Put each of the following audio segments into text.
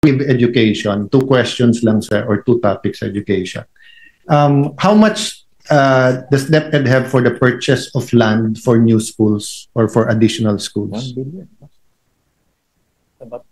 with education, two questions lang sir, or two topics education. How much does DepEd have for the purchase of land for new schools or for additional schools? 1 billion. About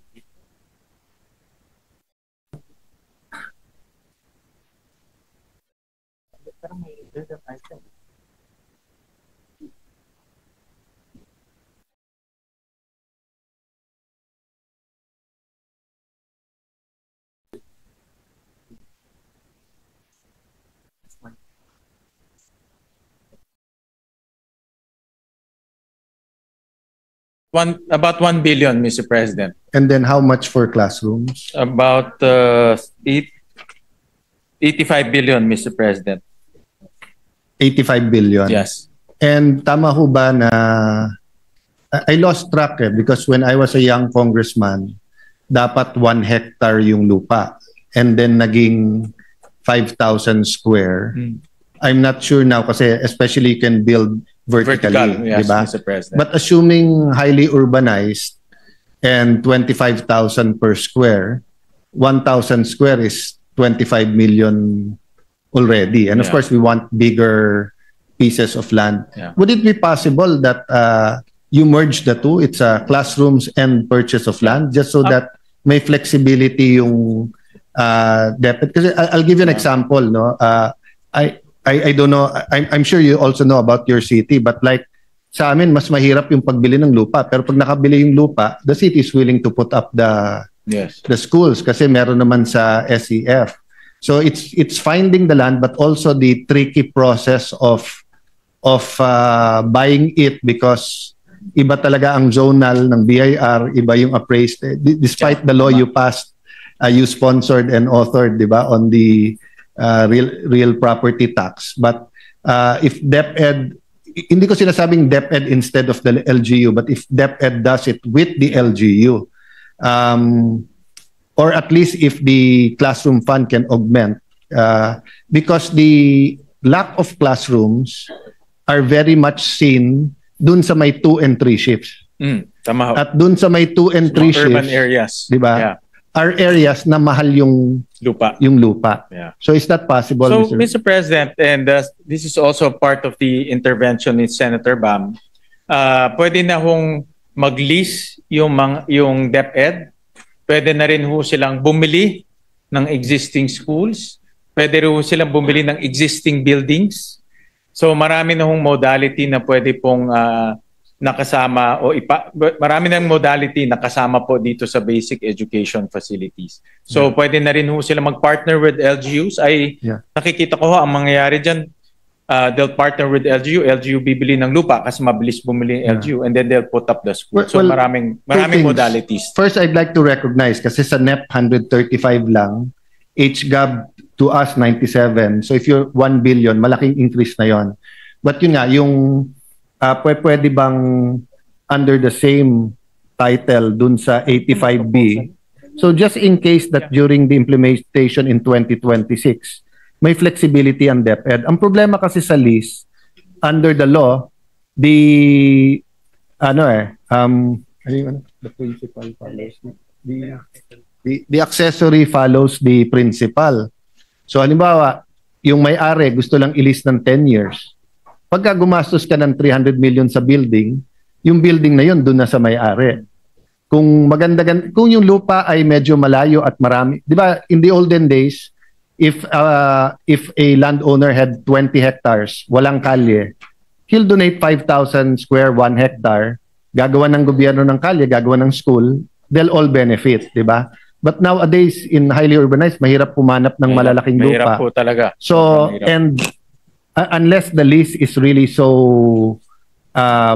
about 1 billion, Mr. President. And then how much for classrooms? About 85 billion, Mr. President. 85 billion? Yes. And tama ho ba na, I lost track because when I was a young congressman, dapat 1 hectare yung lupa. And then naging 5,000 square. I'm not sure now kasi especially you can build vertically, yes, diba? Mr. President. But assuming highly urbanized and 25,000 per square, 1,000 square is 25 million already. And of course, we want bigger pieces of land. Would it be possible that you merge the two? It's classrooms and purchase of land, just so that may flexibility yung DepEd. Kasi I'll give you an example. No, I don't know. I'm sure you also know about your city, but like sa amin, mas mahirap yung pagbili ng lupa. Pero pag nakabili yung lupa, the city is willing to put up the schools kasi meron naman sa SEF. So it's finding the land, but also the tricky process of buying it because iba talaga ang zonal ng BIR, iba yung appraised. Despite the law you passed, you sponsored and authored, di ba, on the real property tax. But if DepEd, hindi ko sinasabing DepEd instead of the LGU, but if DepEd does it with the LGU, or at least if the classroom fund can augment, because the lack of classrooms are very much seen dun sa may 2 and 3 shifts. Tama ho. At dun sa may 2 and 3 shifts, urban areas, di ba? Are areas na mahal yung lupa. So is that possible, so, Mr. President, and this is also part of the intervention ni Senator Bam, pwede na hong mag-lease yung DepEd, pwede na rin ho silang bumili ng existing schools, pwede rin ho silang bumili ng existing buildings. So marami na hong modality na pwede pong nakasama marami ng modality nakasama po dito sa basic education facilities. So pwede na rin ho sila mag-partner with LGUs. Nakikita ko ho ang mangyayari dyan, they'll partner with LGU bibili ng lupa kasi mabilis bumili ng LGU, and then they'll put up the school. So maraming modalities. First, I'd like to recognize kasi sa NEP 135 lang, HGAB to us 97. So if you're 1 billion, malaking increase na yon. But yun nga, yung pwede bang under the same title dun sa 85B? So just in case that during the implementation in 2026, may flexibility ang DepEd. Ang problema kasi sa lease, under the law, the principal follows the accessory follows the principal. So halimbawa, yung may-ari gusto lang i-lease ng 10 years. Pagka gumastos ka ng 300 million sa building, yung building na yun doon na sa may-ari. Kung kung yung lupa ay medyo malayo at marami, di ba, in the olden days, if a landowner had 20 hectares, walang kalye, he'll donate 5,000 square, 1 hectare, gagawa ng gobyerno ng kalye, gagawa ng school, they'll all benefit, di ba? But nowadays, in highly urbanized, mahirap pumanap ng malalaking lupa. Mahirap po talaga. So, and unless the lease is really so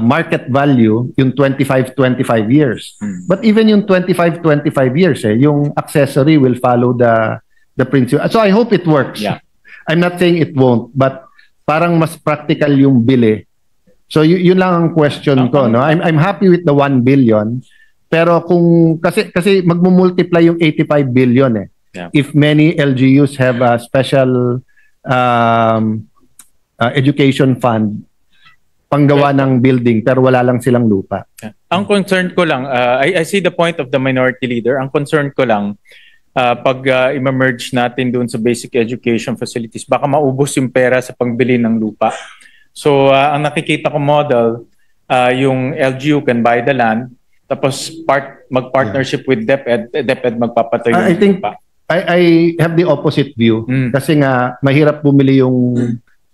market value, yung 25 years. But even yung 25 years, yung accessory will follow the principle. So I hope it works. I'm not saying it won't, but parang mas practical yung bili. So yun lang ang question ko, no? I'm happy with the 1 billion, pero kung kasi magmumultiply yung 85 billion if many LGUs have a special education fund panggawa ng building pero wala lang silang lupa. Ang concern ko lang, I see the point of the minority leader. Ang concern ko lang, i-merge natin doon sa basic education facilities, baka maubos yung pera sa pangbili ng lupa. So ang nakikita ko model, yung LGU can buy the land, tapos mag-partnership with DepEd, DepEd magpapatayo I ng think lupa. I have the opposite view kasi nga mahirap bumili yung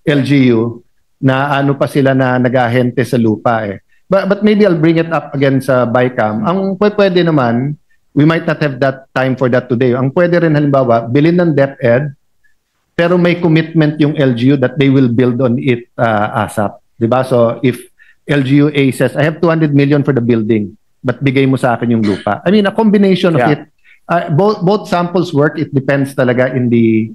LGU na ano pa sila na nag-ahente sa lupa eh. But maybe I'll bring it up again sa BICAM. Ang pwede naman, we might not have that time for that today. Ang pwede rin halimbawa, bilhin ng DepEd pero may commitment yung LGU that they will build on it ASAP. Diba? So if LGU A says, I have 200 million for the building, but bigay mo sa akin yung lupa. I mean, a combination of it. Both samples work. It depends talaga in the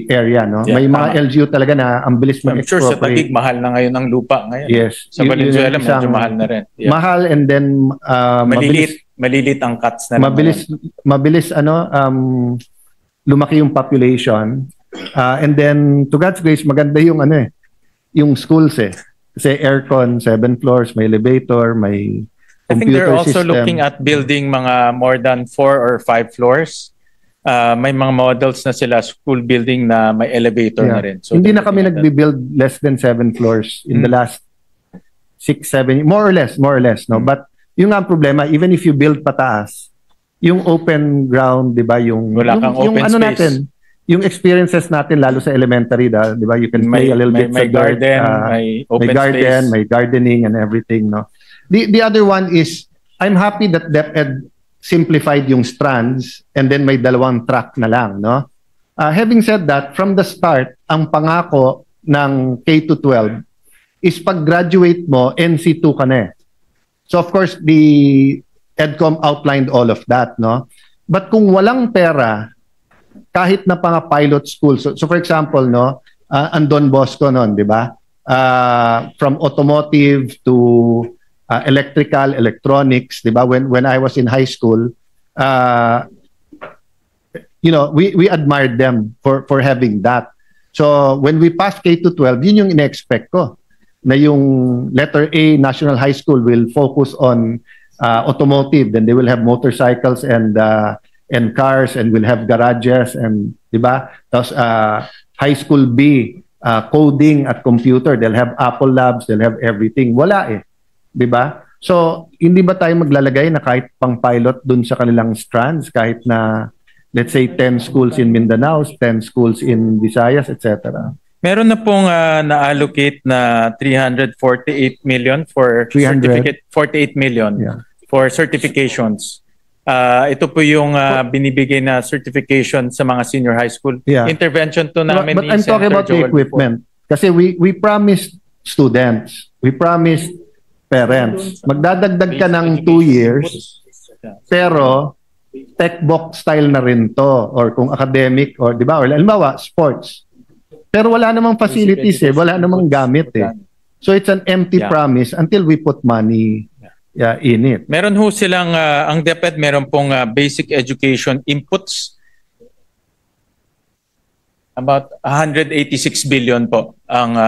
area, no? Yeah, may mga LGU talaga na ang bilis I'm sure sa Taguig, mahal na ngayon ang lupa ngayon. Yes. Sa Valenzuela, medyo mahal na rin. Yeah. Mahal and then malilit ang cuts na rin. Mabilis lumaki yung population. And then to God's grace, maganda yung yung schools eh. Kasi aircon, 7 floors, may elevator, may I think they're also system. looking at building mga more than 4 or 5 floors. May mga models na sila, school building na may elevator na rin. So hindi na kami nagbi-build less than 7 floors in the last 6, 7, more or less, no? But yung nga ang problema, even if you build pataas, yung open ground, di ba, yung open ano space. Natin, yung experiences natin lalo sa elementary, di ba, you can play a little bit may sa dirt, garden, may open space, may gardening and everything, no? The other one is, I'm happy that DepEd simplified yung strands and then may dalawang track na lang, no? Having said that, from the start, ang pangako ng K-12 is pag-graduate mo, NC2 ka na eh. So of course, the EDCOM outlined all of that, no? But kung walang pera, kahit na pang pilot school, so for example, no, ang Don Bosco noon, di ba? From automotive to electrical, electronics, di ba? When I was in high school, we admired them for having that. So when we passed K-12, yun yung ina-expect ko, na yung letter A, National High School will focus on automotive, then they will have motorcycles and cars, and will have garages, and di ba? Tapos High School B, coding at computer, they'll have Apple Labs, they'll have everything. Wala eh. 'Di ba? So, hindi ba tayo maglalagay na kahit pang pilot dun sa kanilang strands, kahit na let's say 10 schools in Mindanao, 10 schools in Visayas, etc. Meron na pong na-allocate na 348 million for certificate, 48 million for certifications. Ito po yung binibigay na certification sa mga senior high school. Intervention to namin but I'm talking about the equipment. Kasi we promised students, we promised parents. Magdadagdag ka ng 2 years, pero tech box style na rin to, or kung academic, or di ba, or halimbawa, sports. Pero wala namang facilities eh, wala namang gamit eh. So it's an empty promise until we put money in it. Meron ho silang, ang DepEd meron pong basic education inputs. About 186 billion po ang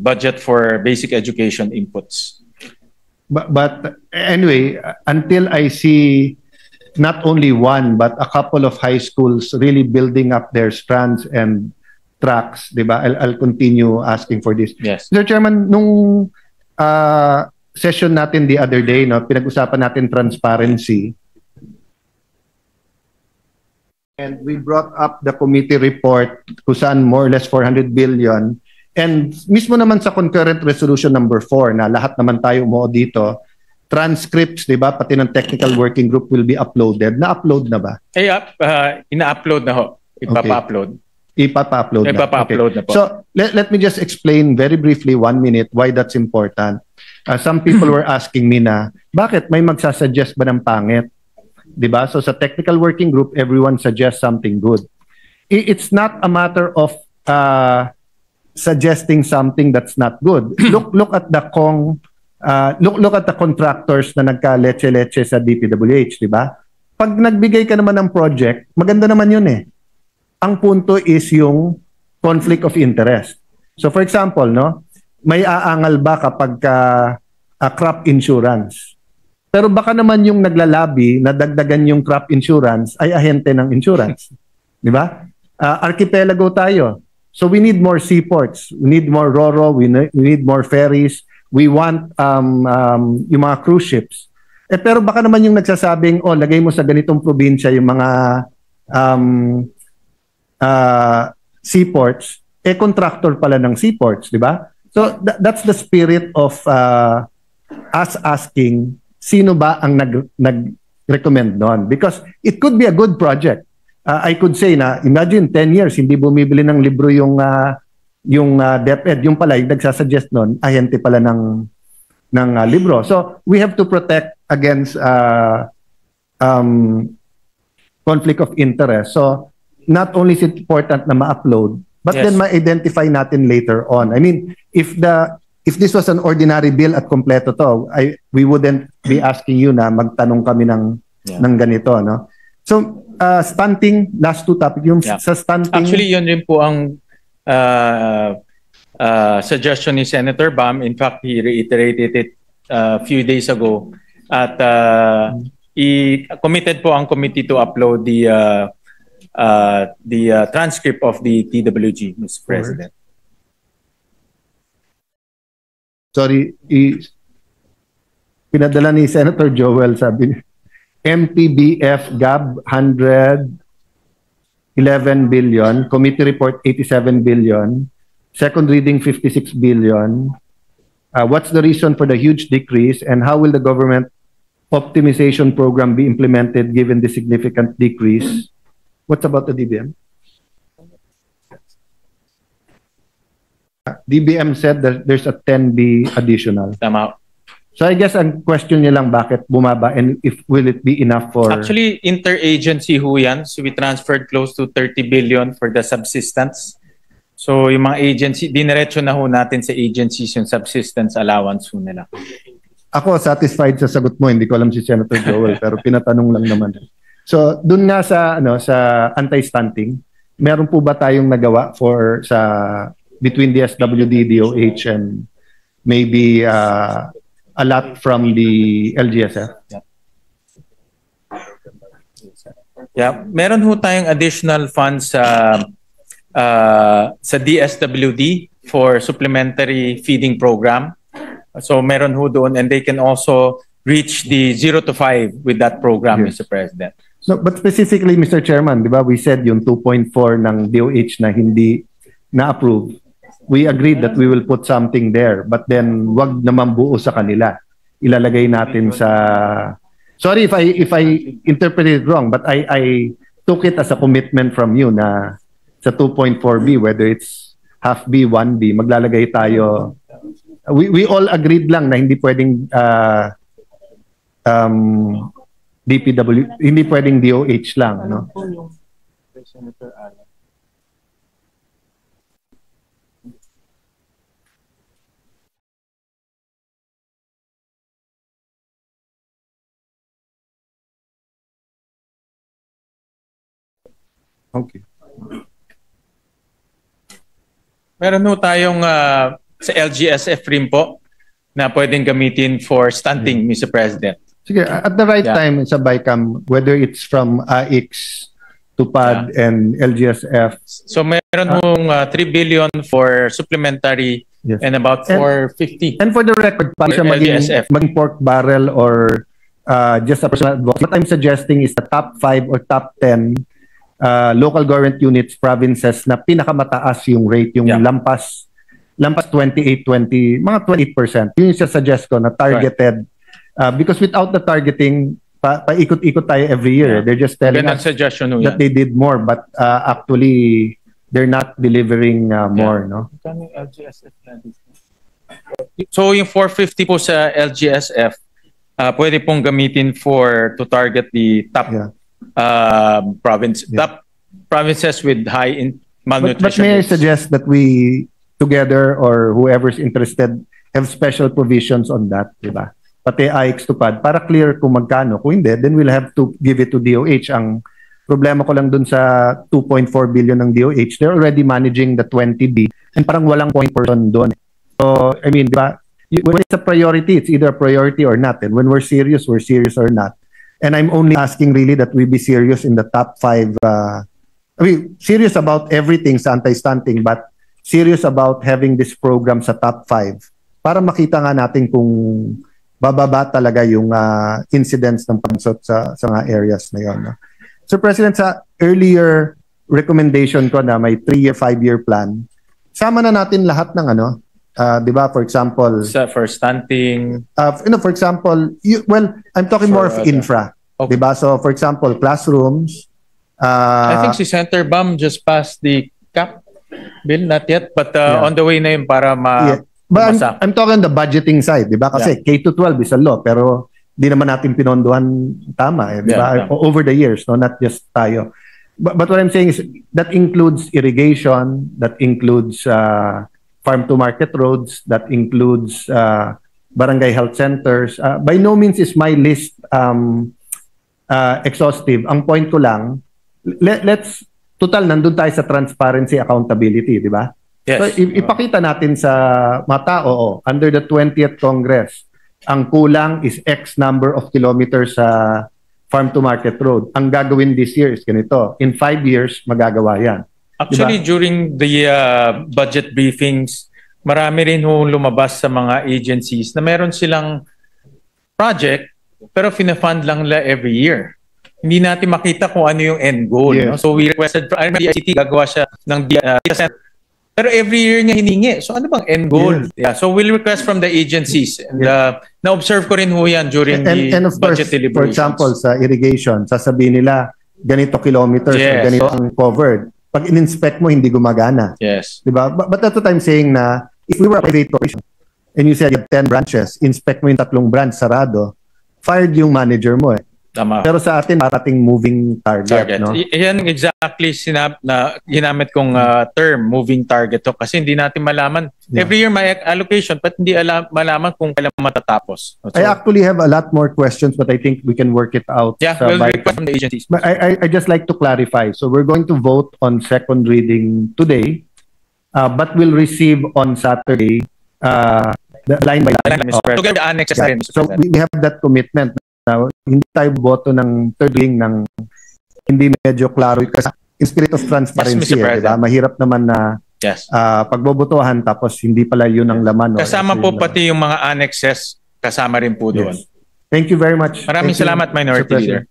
budget for basic education inputs. But anyway, until I see not only one but a couple of high schools really building up their strands and tracks, di ba? I'll continue asking for this. Yes. Mr. Chairman, nung session natin the other day, no, pinag-usapan natin transparency. And we brought up the committee report kung saan more or less 400 billion. And mismo naman sa concurrent resolution number 4 na lahat naman tayo umuo dito, transcripts, di ba, pati ng technical working group will be uploaded. Na-upload na ba? Ina-upload na ho. Ipapa-upload. Ipapa-upload na. Ipapa-upload na po. So, let me just explain very briefly, 1 minute, why that's important. Some people were asking me na, bakit may magsasuggest ba ng pangit? Di ba? So, sa technical working group, everyone suggests something good. It's not a matter of suggesting something that's not good. Look at the look at the contractors na nagka-leche-leche sa DPWH, di ba? Pag nagbigay ka naman ng project, maganda naman yun eh. Ang punto is yung conflict of interest. So for example, no, may aangal ba kapag crop insurance? Pero baka naman yung naglalabi na dagdagan yung crop insurance ay ahente ng insurance. Di ba? Archipelago tayo. So we need more seaports. We need more RoRo. We need more ferries. We want yung mga cruise ships. Pero baka naman yung nagsasabing, oh, lagay mo sa ganitong probinsya yung mga seaports, contractor pala ng seaports, di ba? So that's the spirit of us asking, sino ba ang nag-recommend noon? Because it could be a good project. I could say na, imagine 10 years, hindi bumibili ng libro yung DepEd, yung pala, yung nagsasuggest noon, ahente pala ng libro. So we have to protect against conflict of interest. So not only is it important na ma-upload, but Yes. then ma-identify natin later on. I mean, if this was an ordinary bill at kompleto to, we wouldn't be asking you na magtanong kami ng ganito, no? So stunting, last two topic, yung Yeah. sa stunting. Actually, yun rin po ang suggestion ni Senator Bam. In fact, he reiterated it a few days ago. At committed po ang committee to upload the transcript of the TWG, Mr. President. Sorry, pinadala ni Senator Joel, sabi niya, MPBF GAB 111 billion, committee report 87 billion, second reading 56 billion. What's the reason for the huge decrease, and how will the government optimization program be implemented given the significant decrease? What's about the DBM? DBM said that there's a 10B additional. Tama. So I guess ang question niya lang bakit bumaba and if will it be enough for... Actually, interagency ho yan. So we transferred close to 30 billion for the subsistence. So yung mga agency, diniretso na ho natin sa agencies yung subsistence allowance ho nila. Ako satisfied sa sagot mo, hindi ko alam si Senator Joel pero pinatanong lang naman. So dun nga sa anti-stunting, meron po ba tayong nagawa between the SWD, DOH and maybe a lot from the LGSF? Yeah, meron ho tayong additional funds sa DSWD for supplementary feeding program. So meron ho doon, and they can also reach the 0 to 5 with that program, Yes. Mr. President. No, but specifically, Mr. Chairman, di ba, we said yung 2.4 ng DOH na hindi na-approve. We agreed that we will put something there, but then wag naman buo sa kanila. Ilalagay natin sa... Sorry if I interpreted it wrong, but I took it as a commitment from you na sa 2.4B, whether it's half B, 1B, maglalagay tayo... We all agreed lang na hindi pwedeng DPW, hindi pwedeng DOH lang, no? Okay. Meron ho tayong sa LGSF rin po na pwedeng gamitin for stunting, Mr. President. Sige, at the right Yeah. time sa BICAM, whether it's from AIX, TUPAD, and LGSF. So meron hong 3 billion for supplementary Yes. and about 450. And for the record, para siya LGSF. maging pork barrel or just a personal advocacy, what I'm suggesting is the top 5 or top 10 local government units, provinces na pinakamataas yung rate, yung Yeah. lampas 28, 20, mga 28%. Yun yung suggest ko na targeted. Because without the targeting, paikot-ikot tayo every year. Yeah. They're just telling Gandang us suggestion ho that yan. they did more, but actually, they're not delivering more, no? So yung 450 po sa LGSF, pwede pong gamitin to target the top Yeah. top provinces with high But malnutrition may I rates. suggest that we together or whoever's interested have special provisions on that, di ba? Pati AIX TUPAD para clear kung magkano. Kung hindi, then we'll have to give it to DOH. Ang problema ko lang dun sa 2.4 billion ng DOH, they're already managing the 20B and parang walang point person doon. So, I mean, di ba? when it's a priority, it's either a priority or not. And when we're serious or not. And I'm only asking really that we be serious in the top 5. Serious about everything sa anti-stunting, but serious about having this program sa top 5 para makita nga natin kung bababa talaga yung incidence ng pansot sa mga areas na yun. No? So President, sa earlier recommendation ko na may 3-year, 5-year plan, sama na natin lahat ng di ba, for example, for stunting, for example, I'm talking more of infra. Okay. Di ba? So for example, classrooms. I think si Senator Bam just passed the cap bill, not yet, but on the way na yun para But I'm talking the budgeting side, di ba? Kasi K-12 is a law, pero di naman natin pinondohan tama, di ba? Over the years, no, not just tayo. But what I'm saying is that includes irrigation, that includes farm-to-market roads, that includes barangay health centers. By no means is my list exhaustive. Ang point ko lang, let's total nandun tayo sa transparency, accountability, di ba? Yes. So ipakita natin sa mga tao, under the 20th Congress, ang kulang is X number of kilometers sa farm-to-market road. Ang gagawin this year is ganito. In 5 years, magagawa yan. Actually, during the budget briefings, marami rin lumabas sa mga agencies na meron silang project pero fina-fund lang nila every year. Hindi natin makita kung ano yung end goal. Yes. No? So we requested, DICT gagawa siya ng data center. Pero every year niya hiningi. So ano bang end goal? Yes. So we'll request from the agencies. And na-observe ko rin yan during and of budget course, deliberations. for example, sa irrigation, sasabihin nila, ganito kilometers, or ganito ang covered. Pag in-inspect mo, hindi gumagana. Yes. Diba? But that's what I'm saying na, if we were a private corporation, and you said you have 10 branches, inspect mo yung 3 branch sarado, fired yung manager mo eh. Tama. Pero sa atin, parating moving target. No? Yan exactly ginamit kong term, moving target. To, kasi hindi natin malaman. Every year may allocation, but hindi malaman kung kailan matatapos. So, I actually have a lot more questions, but I think we can work it out. We'll request from the agencies. But I just like to clarify. So we're going to vote on second reading today, but we'll receive on Saturday the line by line. Together the annexes rin, Mr. So we have that commitment. Now, hindi tayo boto ng third reading ng hindi medyo klaro kasi in spirit of transparency, diba? Mahirap naman na pagbobotohan tapos hindi pala yun ang laman. Kasama po pati yung mga annexes, kasama rin po doon. Thank you very much. Maraming salamat, Minority Leader.